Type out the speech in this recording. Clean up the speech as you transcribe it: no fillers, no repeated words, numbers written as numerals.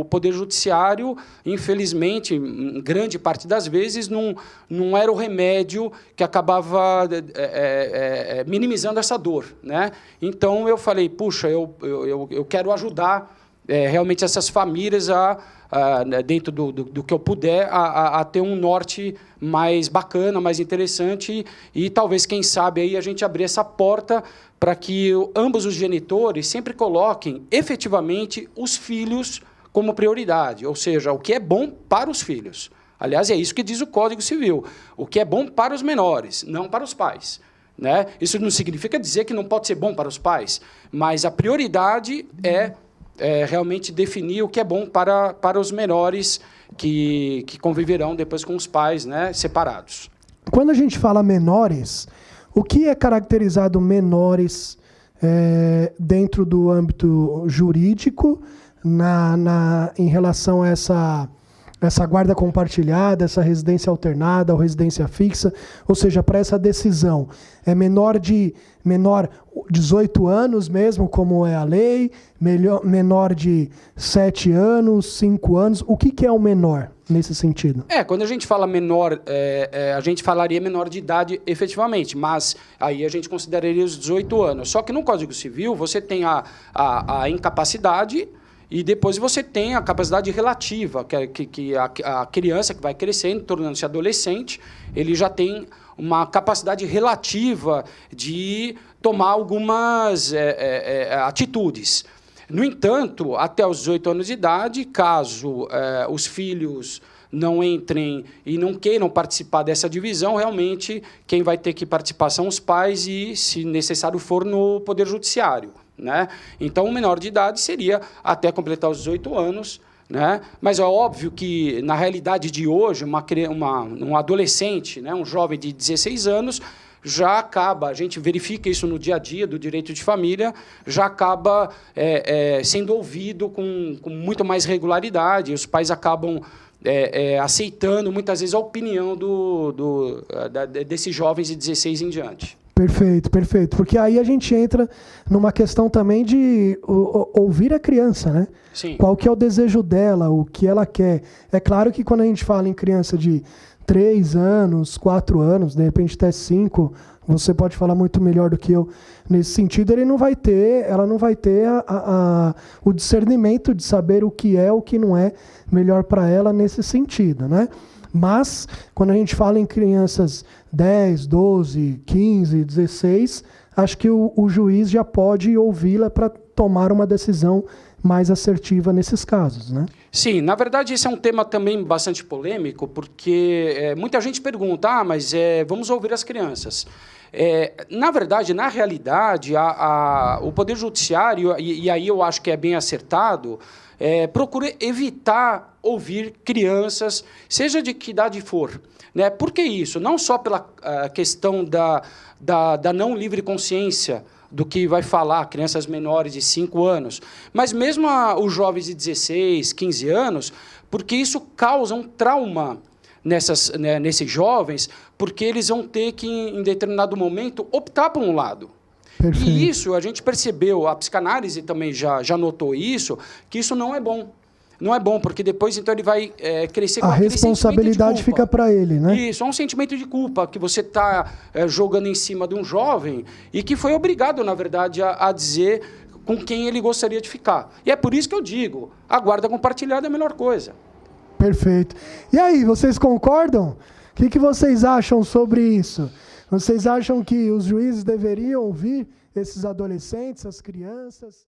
o Poder Judiciário, infelizmente, em grande parte das vezes, não era o remédio que acabava minimizando essa dor, né? Então, eu falei, puxa, eu quero ajudar realmente essas famílias dentro do que eu puder, a ter um norte mais bacana, mais interessante e talvez, quem sabe, aí a gente abrir essa porta para que ambos os genitores sempre coloquem efetivamente os filhos como prioridade, ou seja, o que é bom para os filhos. Aliás, é isso que diz o Código Civil, o que é bom para os menores, não para os pais. Né? Isso não significa dizer que não pode ser bom para os pais, mas a prioridade é realmente definir o que é bom para os menores que conviverão depois com os pais, né, separados. Quando a gente fala menores, o que é caracterizado menores dentro do âmbito jurídico em relação a essa guarda compartilhada, essa residência alternada ou residência fixa, ou seja, para essa decisão, é menor 18 anos mesmo, como é a lei, menor de 7 anos, 5 anos, o que é o menor nesse sentido? Quando a gente fala menor, a gente falaria menor de idade efetivamente, mas aí a gente consideraria os 18 anos. Só que no Código Civil você tem a incapacidade e depois você tem a capacidade relativa, que a criança que vai crescendo, tornando-se adolescente, ele já tem uma capacidade relativa de tomar algumas atitudes. No entanto, até os 18 anos de idade, caso os filhos não entrem e não queiram participar dessa divisão, realmente quem vai ter que participar são os pais e, se necessário for, no Poder Judiciário. Né? Então, o menor de idade seria até completar os 18 anos, né? Mas é óbvio que, na realidade de hoje, um adolescente, né, um jovem de 16 anos, já acaba, a gente verifica isso no dia a dia do direito de família, já acaba sendo ouvido com muito mais regularidade, e os pais acabam aceitando, muitas vezes, a opinião desses jovens de 16 em diante. Perfeito, perfeito. Porque aí a gente entra numa questão também de ouvir a criança, né? Sim. Qual que é o desejo dela, o que ela quer. É claro que quando a gente fala em criança de 3 anos, 4 anos, de repente até 5, você pode falar muito melhor do que eu nesse sentido, ela não vai ter o discernimento de saber o que é, o que não é melhor para ela nesse sentido, né? Mas, quando a gente fala em crianças 10, 12, 15, 16, acho que o juiz já pode ouvi-la para tomar uma decisão mais assertiva nesses casos, né? Sim, na verdade, esse é um tema também bastante polêmico, porque muita gente pergunta, mas vamos ouvir as crianças. Na verdade, na realidade, o Poder Judiciário, e aí eu acho que é bem acertado, procura evitar ouvir crianças, seja de que idade for. Né? Por que isso? Não só pela questão da não livre consciência do que vai falar crianças menores de 5 anos, mas mesmo os jovens de 16, 15 anos, porque isso causa um trauma nesses jovens, porque eles vão ter que, em determinado momento, optar por um lado. Perfeito. E isso a gente percebeu, a psicanálise também já notou isso, que isso não é bom. Não é bom, porque depois então ele vai crescer com aquele sentimento de culpa. A responsabilidade fica para ele, né? Isso, é um sentimento de culpa que você está jogando em cima de um jovem e que foi obrigado, na verdade, a dizer com quem ele gostaria de ficar. E é por isso que eu digo, a guarda compartilhada é a melhor coisa. Perfeito. E aí, vocês concordam? O que vocês acham sobre isso? Vocês acham que os juízes deveriam ouvir esses adolescentes, as crianças?